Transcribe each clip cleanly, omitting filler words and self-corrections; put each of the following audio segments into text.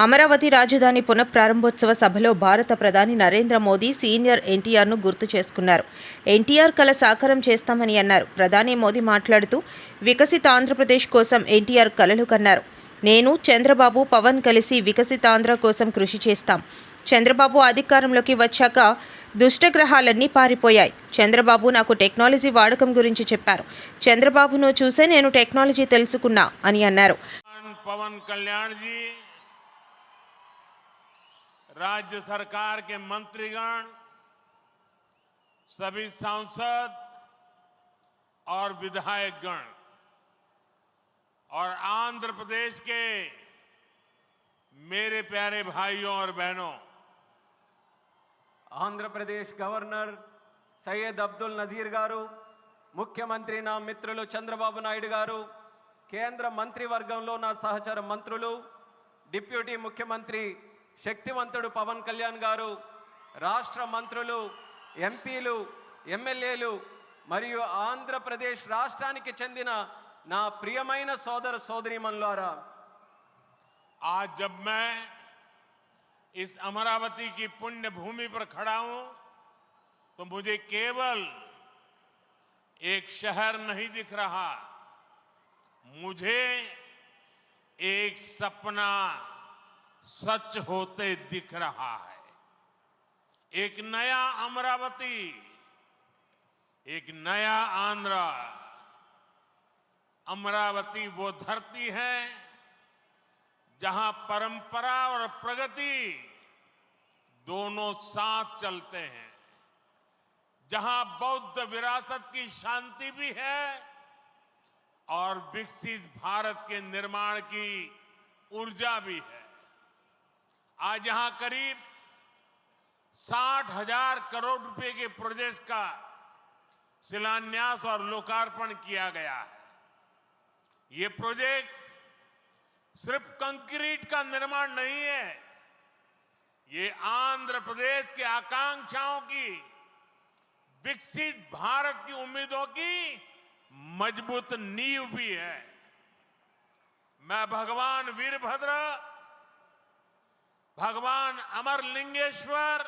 అమరావతి రాజధాని పునఃప్రారంభోత్సవ సభలో భారత ప్రధాని నరేంద్ర మోదీ సీనియర్ ఎన్టీఆర్ను గుర్తు చేసుకున్నారు. ఎన్టీఆర్ కల సాకారం చేస్తామని అన్నారు. ప్రధాని మోదీ మాట్లాడుతూ వికసిత ఆంధ్రప్రదేశ్ కోసం ఎన్టీఆర్ కలలు కన్నారు. నేను, చంద్రబాబు, పవన్ కలిసి వికసిత ఆంధ్ర కోసం కృషి చేస్తాం. చంద్రబాబు అధికారంలోకి వచ్చాక దుష్టగ్రహాలన్నీ పారిపోయాయి. చంద్రబాబు నాకు టెక్నాలజీ వాడకం గురించి చెప్పారు. చంద్రబాబును చూసే నేను టెక్నాలజీ తెలుసుకున్నా అని అన్నారు. పవన్ కళ్యాణ్ जी, राज्य सरकार के मंत्रीगण, सभी सांसद और विधायकगण और आंध्र प्रदेश के मेरे प्यारे भाइयों और बहनों, आंध्र प्रदेश गवर्नर सैयद अब्दुल नजीर गारू, मुख्यमंत्री ना मित्रुलु चंद्रबाबु नायडू गारू, केंद्र मंत्रिवर्गंलो ना सहचर मंत्रुलु, डिप्यूटी मुख्यमंत्री శక్తివంతుడు పవన్ కళ్యాణ్ గారు, రాష్ట్ర మంత్రులు, ఎంపీలు, ఎమ్మెల్యేలు మరియు ఆంధ్రప్రదేశ్ రాష్ట్రానికి చెందిన నా ప్రియమైన సోదర సోదరీమణులారా, आज जब मैं इस अमरावती की पुण्य भूमि पर खड़ा हूं तो मुझे केवल एक शहर नहीं दिख रहा, मुझे एक सपना सच होते दिख रहा है। एक नया अमरावती, एक नया आंध्र। अमरावती वो धरती है जहां परंपरा और प्रगति दोनों साथ चलते हैं, जहां बौद्ध विरासत की शांति भी है और विकसित भारत के निर्माण की ऊर्जा भी है। आज यहां करीब 60,000 करोड़ रुपए के प्रोजेक्ट का शिलान्यास और लोकार्पण किया गया है। ये प्रोजेक्ट सिर्फ कंक्रीट का निर्माण नहीं है, ये आंध्र प्रदेश की आकांक्षाओं की, विकसित भारत की उम्मीदों की मजबूत नींव भी है। मैं भगवान वीरभद्र, भगवान अमरलिंगेश्वर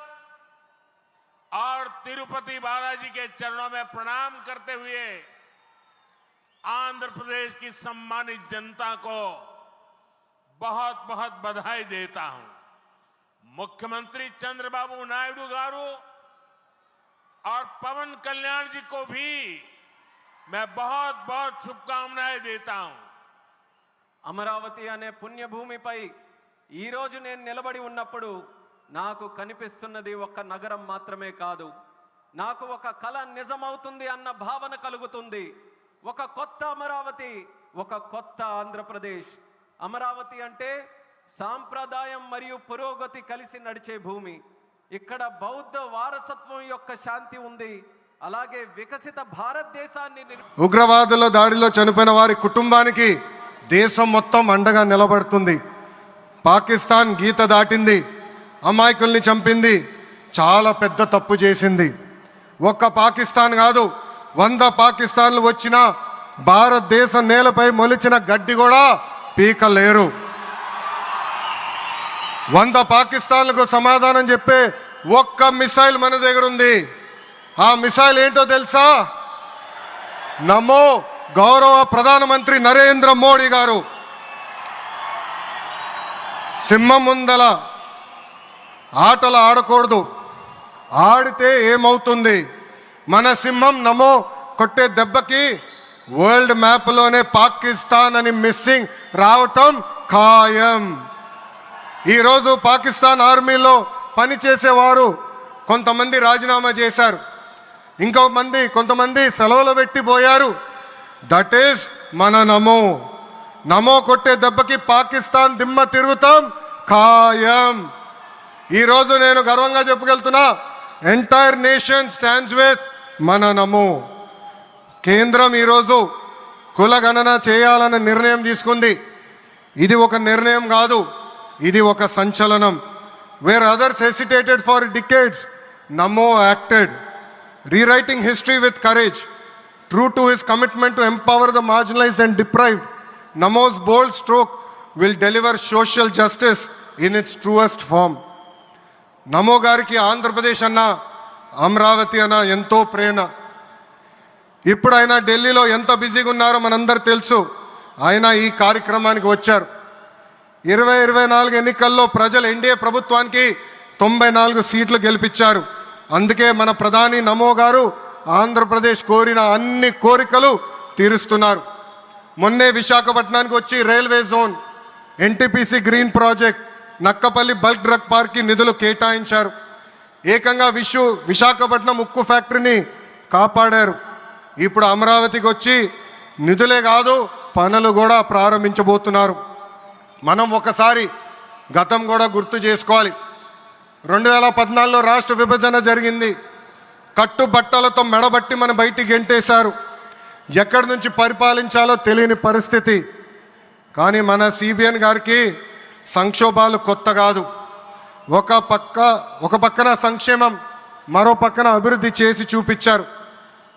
और तिरुपति बालाजी के चरणों में प्रणाम करते हुए आंध्र प्रदेश की सम्मानित जनता को बहुत बहुत बधाई देता हूं। मुख्यमंत्री चंद्रबाबु नायडू गारू और पवन कल्याण जी को भी मैं बहुत बहुत शुभकामनाएं देता हूं। అమరావతి అనే పుణ్యభూమిపై ఈ రోజు నేను నిలబడి ఉన్నప్పుడు నాకు కనిపిస్తున్నది ఒక నగరం మాత్రమే కాదు, నాకు ఒక కల నిజమవుతుంది అన్న భావన కలుగుతుంది. ఒక కొత్త అమరావతి, ఒక కొత్త ఆంధ్రప్రదేశ్. అమరావతి అంటే సాంప్రదాయం మరియు పురోగతి కలిసి నడిచే భూమి. ఇక్కడ బౌద్ధ వారసత్వం యొక్క శాంతి ఉంది. అలాగే వికసిత భారతదేశాన్ని ఉగ్రవాదుల దాడిలో చనిపోయిన వారి కుటుంబానికి దేశం మొత్తం అండగా నిలబడుతుంది. పాకిస్తాన్ గీత దాటింది, అమాయకుల్ని చంపింది, చాలా పెద్ద తప్పు చేసింది. ఒక్క పాకిస్తాన్ కాదు, 100 పాకిస్తాన్లు వచ్చినా భారతదేశ నేలపై మొలిచిన గడ్డి కూడా పీకలేరు. 100 పాకిస్తాన్లకు సమాధానం చెప్పే ఒక్క మిసైల్ మన దగ్గర ఉంది. ఆ మిసైల్ ఏంటో తెలుసా? నమో గౌరవ ప్రధానమంత్రి నరేంద్ర మోడీ గారు. సింహం ముందల ఆటలు ఆడకూడదు, ఆడితే ఏమవుతుంది? మన సింహం నమో కొట్టే దెబ్బకి వరల్డ్ మ్యాప్లోనే పాకిస్తాన్ అని మిస్సింగ్ రావటం ఖాయం. ఈరోజు పాకిస్తాన్ ఆర్మీలో పనిచేసేవారు కొంతమంది రాజీనామా చేశారు, కొంతమంది సెలవులు పెట్టిపోయారు. దట్ ఈస్ మన నమో. నమో కొట్టే దెబ్బకి పాకిస్తాన్ దిమ్మ తిరుగుతాం ఖాయం. ఈరోజు నేను గర్వంగా చెప్పగలుగుతున్నా, ఎంటైర్ నేషన్ స్టాండ్స్ విత్ మన నమో. కేంద్రం ఈరోజు కులగణన చేయాలన్న నిర్ణయం తీసుకుంది. ఇది ఒక నిర్ణయం కాదు, ఇది ఒక సంచలనం. where others hesitated for decades, Namo acted, rewriting history with courage. True to his commitment to empower the marginalized and deprived, Namo's bold stroke will deliver social justice in its truest form. Namo gariki Andhra Pradesh anna, Amravati anna ento prena. ఇప్పుడు ఆయన ఢిల్లీలో ఎంత బిజీగా ఉన్నారో మనందరూ తెలుసు. ఆయన ఈ కార్యక్రమానికి వచ్చారు. 2024 ఎన్నికల్లో ప్రజలు ఎన్డీఏ ప్రభుత్వానికి 94 సీట్లు గెలిపించారు. అందుకే మన ప్రధాని నమో గారు ఆంధ్రప్రదేశ్ కోరిన అన్ని కోరికలు తీరుస్తున్నారు. మొన్నే విశాఖపట్నానికి వచ్చి railway zone, NTPC green project, Nakkapalli bulk drug పార్క్కి నిధులు కేటాయించారు. ఏకంగా విశాఖపట్నం ఉక్కు ఫ్యాక్టరీని కాపాడారు. ఇప్పుడు అమరావతికి వచ్చి నిధులే కాదు పనులు కూడా ప్రారంభించబోతున్నారు. మనం ఒకసారి గతం కూడా గుర్తు చేసుకోవాలి. 2014లో రాష్ట్ర విభజన జరిగింది. కట్టుబట్టలతో మెడబట్టి మన బయటికి గెంటేశారు. ఎక్కడి నుంచి పరిపాలించాలో తెలియని పరిస్థితి. కానీ మన సిబిఎన్ గారికి సంక్షోభాలు కొత్త కాదు. ఒక పక్కన సంక్షేమం, మరో పక్కన అభివృద్ధి చేసి చూపించారు.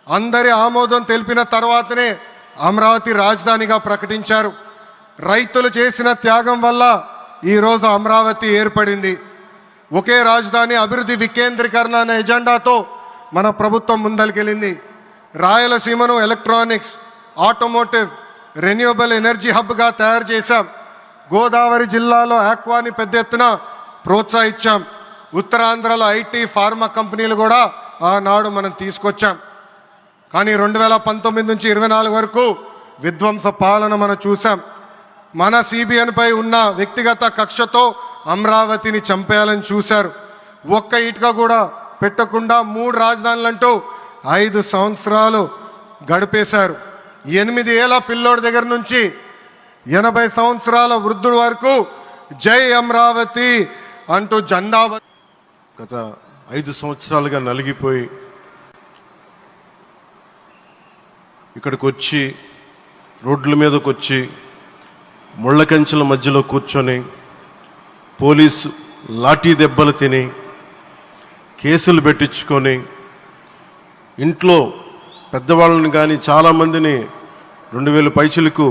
అందరి ఆమోదం తెలిపిన తర్వాతనే అమరావతి రాజధానిగా ప్రకటించారు. రైతులు చేసిన త్యాగం వల్ల ఈరోజు అమరావతి ఏర్పడింది. ఒకే రాజధాని అభివృద్ధి వికేంద్రీకరణ అనే ఎజెండాతో మన ప్రభుత్వం ముందరికెళ్ళింది. రాయలసీమను ఎలక్ట్రానిక్స్, ఆటోమోటివ్, రెన్యూవబుల్ ఎనర్జీ హబ్గా తయారు చేశాం. గోదావరి జిల్లాలో ఆక్వాని పెద్ద ఎత్తున ప్రోత్సహించాం. ఉత్తరాంధ్రలో ఐటీ, ఫార్మా కంపెనీలు కూడా ఆనాడు మనం తీసుకొచ్చాం. కానీ 2019 నుంచి 24 వరకు విధ్వంస పాలన మనం చూసాం. మన సిబిఎన్పై ఉన్న వ్యక్తిగత కక్షతో అమరావతిని చంపేయాలని చూశారు. ఒక్క ఇటుక కూడా పెట్టకుండా 3 రాజధానులంటూ 5 సంవత్సరాలు గడిపేశారు. 8 ఏళ్ల పిల్లోడి దగ్గర నుంచి 80 సంవత్సరాల వృద్ధుడి వరకు జై అమరావతి అంటూ జెండా. గత 5 సంవత్సరాలుగా నలిగిపోయి ఇక్కడికి వచ్చి రోడ్ల మీదకి వచ్చి ముళ్ళ కంచెల మధ్యలో కూర్చొని పోలీసు లాఠీ దెబ్బలు తిని కేసులు పెట్టించుకొని ఇంట్లో పెద్దవాళ్ళని కానీ చాలామందిని 2000 పైచులకు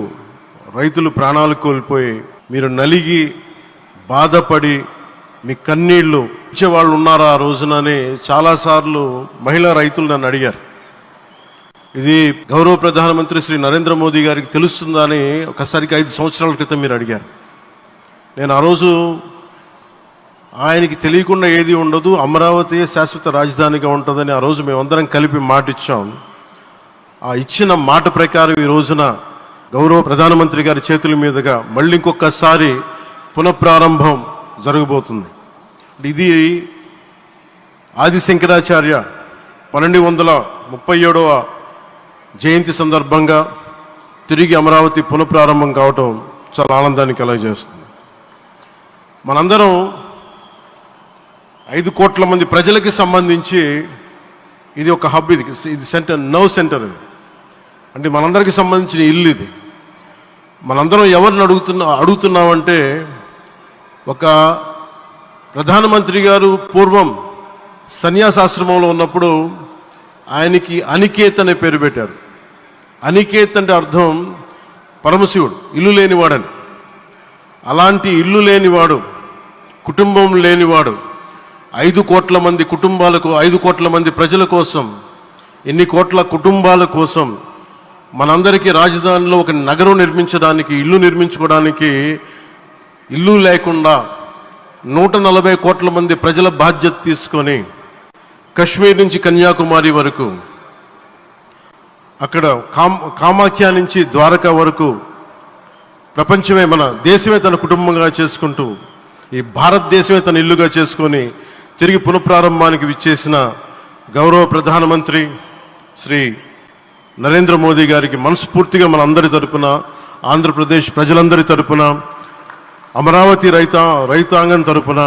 రైతులు ప్రాణాలు కోల్పోయి మీరు నలిగి బాధపడి మీ కన్నీళ్లు ఇచ్చేవాళ్ళు ఉన్నారా ఆ రోజునని చాలాసార్లు మహిళా రైతులు నన్ను అడిగారు. ఇది గౌరవ ప్రధానమంత్రి శ్రీ నరేంద్ర మోదీ గారికి తెలుస్తుందా అని ఒకసారికి 5 సంవత్సరాల క్రితం మీరు అడిగారు. నేను ఆ రోజు ఆయనకి తెలియకుండా ఏది ఉండదు, అమరావతి శాశ్వత రాజధానిగా ఉంటుందని ఆ రోజు మేమందరం కలిపి మాట ఇచ్చాం. ఆ ఇచ్చిన మాట ప్రకారం ఈ రోజున గౌరవ ప్రధానమంత్రి గారి చేతుల మీదుగా మళ్ళీ ఇంకొకసారి పునఃప్రారంభం జరగబోతుంది. ఇది ఆది శంకరాచార్య 1237వ జయంతి సందర్భంగా తిరిగి అమరావతి పునఃప్రారంభం కావటం చాలా ఆనందాన్ని కలగజేస్తుంది. మనందరం 5 కోట్ల మంది ప్రజలకి సంబంధించి ఇది ఒక హబ్, ఇది సెంటర్, నర్వ్ సెంటర్. ఇది అంటే మనందరికి సంబంధించిన ఇల్లు. ఇది మనందరం ఎవరిని అడుగుతున్నామంటే ఒక ప్రధానమంత్రి గారు పూర్వం సన్యాసాశ్రమంలో ఉన్నప్పుడు ఆయనకి అనికేత్ అనే పేరు పెట్టారు. అనికేత్ అంటే అర్థం పరమశివుడు, ఇల్లు లేనివాడని. అలాంటి ఇల్లు లేనివాడు, కుటుంబం లేనివాడు 5 కోట్ల మంది కుటుంబాలకు, 5 కోట్ల మంది ప్రజల కోసం, ఎన్ని కోట్ల కుటుంబాల కోసం మనందరికీ రాజధానిలో ఒక నగరం నిర్మించడానికి, ఇల్లు నిర్మించుకోవడానికి ఇల్లు లేకుండా 140 కోట్ల మంది ప్రజల బాధ్యత తీసుకొని కశ్మీర్ నుంచి కన్యాకుమారి వరకు, అక్కడ కామాఖ్య నుంచి ద్వారకా వరకు ప్రపంచమే, మన దేశమే తన కుటుంబంగా చేసుకుంటూ ఈ భారతదేశమే తన ఇల్లుగా చేసుకొని తిరిగి పునఃప్రారంభానికి విచ్చేసిన గౌరవ ప్రధానమంత్రి శ్రీ నరేంద్ర మోదీ గారికి మనస్ఫూర్తిగా మన అందరి తరపున, ఆంధ్రప్రదేశ్ ప్రజలందరి తరపున, అమరావతి రైతాంగం తరపున,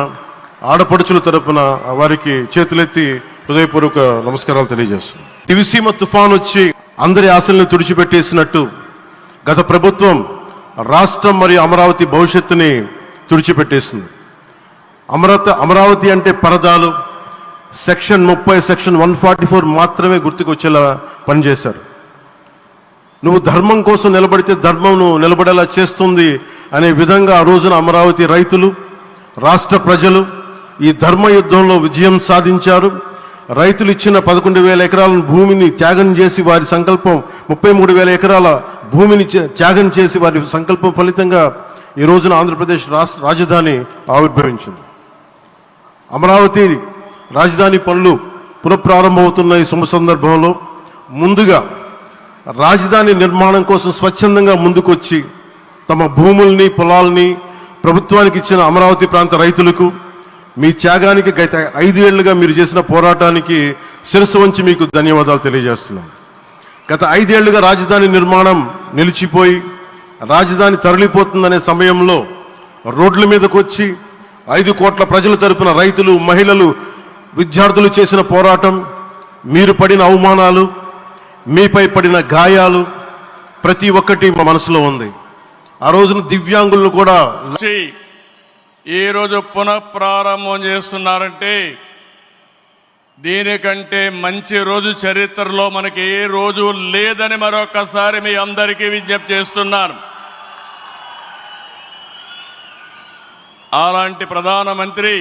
ఆడపడుచుల తరపున వారికి చేతులెత్తి హృదయపూర్వక నమస్కారాలు తెలియజేస్తున్నాను. దివిసీమ తుఫాన్ వచ్చి అందరి ఆశల్ని తుడిచిపెట్టేసినట్టు గత ప్రభుత్వం రాష్ట్రం మరియు అమరావతి భవిష్యత్తుని తుడిచిపెట్టేసింది. అమరావతి అంటే పరదాలు, సెక్షన్ 30, సెక్షన్ 144 మాత్రమే గుర్తుకొచ్చేలా పనిచేశారు. నువ్వు ధర్మం కోసం నిలబడితే ధర్మం నువ్వు నిలబడేలా చేస్తుంది అనే విధంగా ఆ రోజున అమరావతి రైతులు, రాష్ట్ర ప్రజలు ఈ ధర్మ యుద్ధంలో విజయం సాధించారు. రైతులు ఇచ్చిన 11,000 ఎకరాల భూమిని త్యాగం చేసి వారి సంకల్పం 33,000 ఎకరాల భూమిని త్యాగం చేసి వారి సంకల్పం ఫలితంగా ఈ రోజున ఆంధ్రప్రదేశ్ రాజధాని ఆవిర్భవించింది. అమరావతి రాజధాని పనులు పునఃప్రారంభమవుతున్న ఈ శుభ సందర్భంలో ముందుగా రాజధాని నిర్మాణం కోసం స్వచ్ఛందంగా ముందుకొచ్చి తమ భూముల్ని, పొలాల్ని ప్రభుత్వానికి ఇచ్చిన అమరావతి ప్రాంత రైతులకు, మీ త్యాగానికి గత 5 ఏళ్లుగా మీరు చేసిన పోరాటానికి శిరస్సు వంచి మీకు ధన్యవాదాలు తెలియజేస్తున్నాను. గత 5 ఏళ్లుగా రాజధాని నిర్మాణం నిలిచిపోయి రాజధాని తరలిపోతుందనే సమయంలో రోడ్ల మీదకు వచ్చి 5 కోట్ల ప్రజల తరపున రైతులు, మహిళలు, విద్యార్థులు చేసిన పోరాటం, మీరు పడిన అవమానాలు, మీపై పడిన గాయాలు ప్రతి ఒక్కటి మా మనసులో ఉంది. ఆ రోజున దివ్యాంగులను కూడా ఈ రోజు పునఃప్రారంభం చేస్తున్నారంటే దీనికంటే మంచి రోజు చరిత్రలో మనకి ఏ రోజు లేదని మరొకసారి మీ అందరికీ విజ్ఞప్తి చేస్తున్నాను. అలాంటి ప్రధానమంత్రి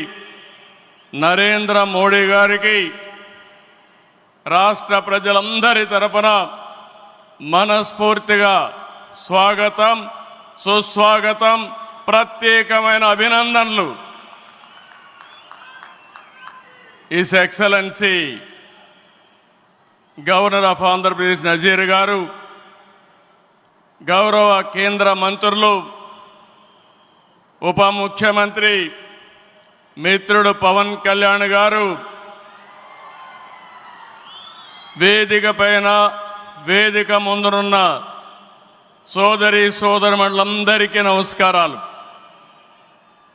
నరేంద్ర మోడీ గారికి రాష్ట్ర ప్రజలందరి తరపున మనస్ఫూర్తిగా స్వాగతం, సుస్వాగతం, ప్రత్యేకమైన అభినందనలు. His excellency governor of Andhra Pradesh Nazeer garu, గౌరవ కేంద్ర మంత్రులు, ఉప ముఖ్యమంత్రి మిత్రుడు పవన్ కళ్యాణ్ గారు, వేదిక పైన వేదిక ముందునున్న సోదరి సోదరులందరికీ నమస్కారాలు.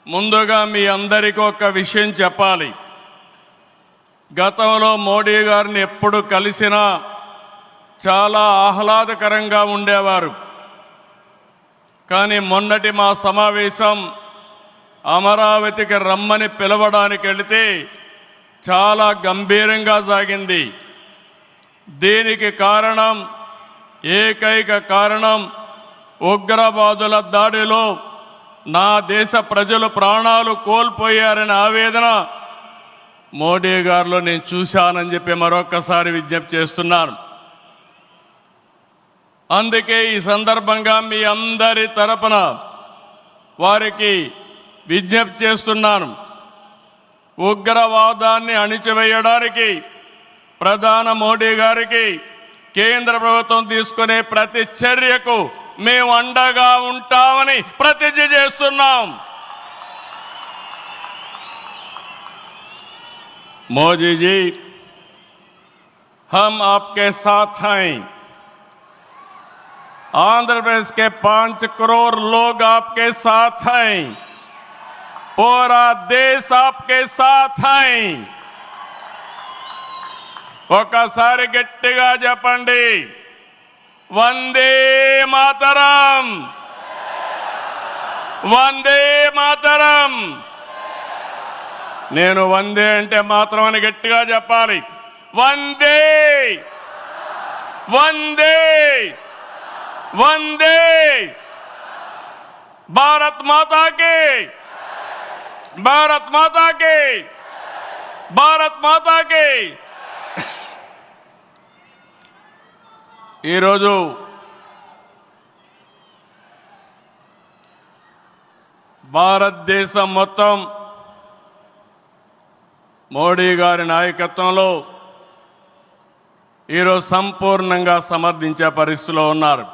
ముందుగా మీ అందరికీ ఒక విషయం చెప్పాలి. గతంలో మోడీ గారిని ఎప్పుడు కలిసినా చాలా ఆహ్లాదకరంగా ఉండేవారు. కానీ మొన్నటి మా సమావేశం అమరావతికి రమ్మని పిలవడానికి వెళితే చాలా గంభీరంగా సాగింది. దీనికి కారణం, ఏకైక కారణం, ఉగ్రవాదుల దాడిలో నా దేశ ప్రజలు ప్రాణాలు కోల్పోయారనే ఆవేదన మోడీ గారిలో నేను చూశానని చెప్పి మరొకసారి విజ్ఞప్తి చేస్తున్నాను. అందుకే ఈ సందర్భంగా మీ అందరి తరపున వారికి విజ్ఞప్తి చేస్తున్నాను. ఉగ్రవాదాన్ని అణిచివేయడానికి ప్రధాని మోడీ గారికి కేంద్ర ప్రభుత్వం తీసుకునే ప్రతి చర్యకు మేము అండగా ఉంటామని ప్రతిజ్ఞ చేస్తున్నాం. मोदी जी, हम आपके साथ हैं. आंध्र प्रदेश के 5 करोड़ लोग आपके साथ हैं. पूरा देश आपके साथ हैं. ఒకసారి గట్టిగా చెప్పండి, వందే మాతరం, వందే మాతరం. నేను వందే అంటే మాత్రం అని గట్టిగా చెప్పాలి. వందే, వందే, వందే. భారత్ మాతా కి, భారత్ మాతా కి, భారత్ మాతా కి. ఈరోజు భారతదేశం మొత్తం మోడీ గారి నాయకత్వంలో ఈరోజు సంపూర్ణంగా సమర్థించే పరిస్థితిలో ఉన్నారు.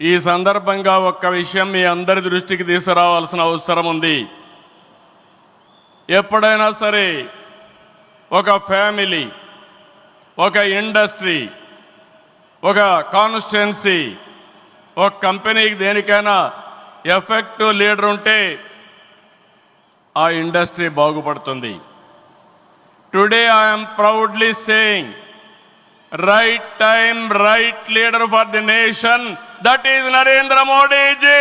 ఈ సందర్భంగా ఒక్క విషయం మీ అందరి దృష్టికి తీసుకురావాల్సిన అవసరం ఉంది. ఎప్పుడైనా సరే ఒక ఫ్యామిలీ, ఒక ఇండస్ట్రీ, ఒక కాన్స్టిట్యుయెన్సీ, ఒక కంపెనీకి దేనికైనా ఎఫెక్టివ్ లీడర్ ఉంటే ఆ ఇండస్ట్రీ బాగుపడుతుంది. Today I'm proudly saying, right time, right leader for the nation, that is Narendra Modi ji.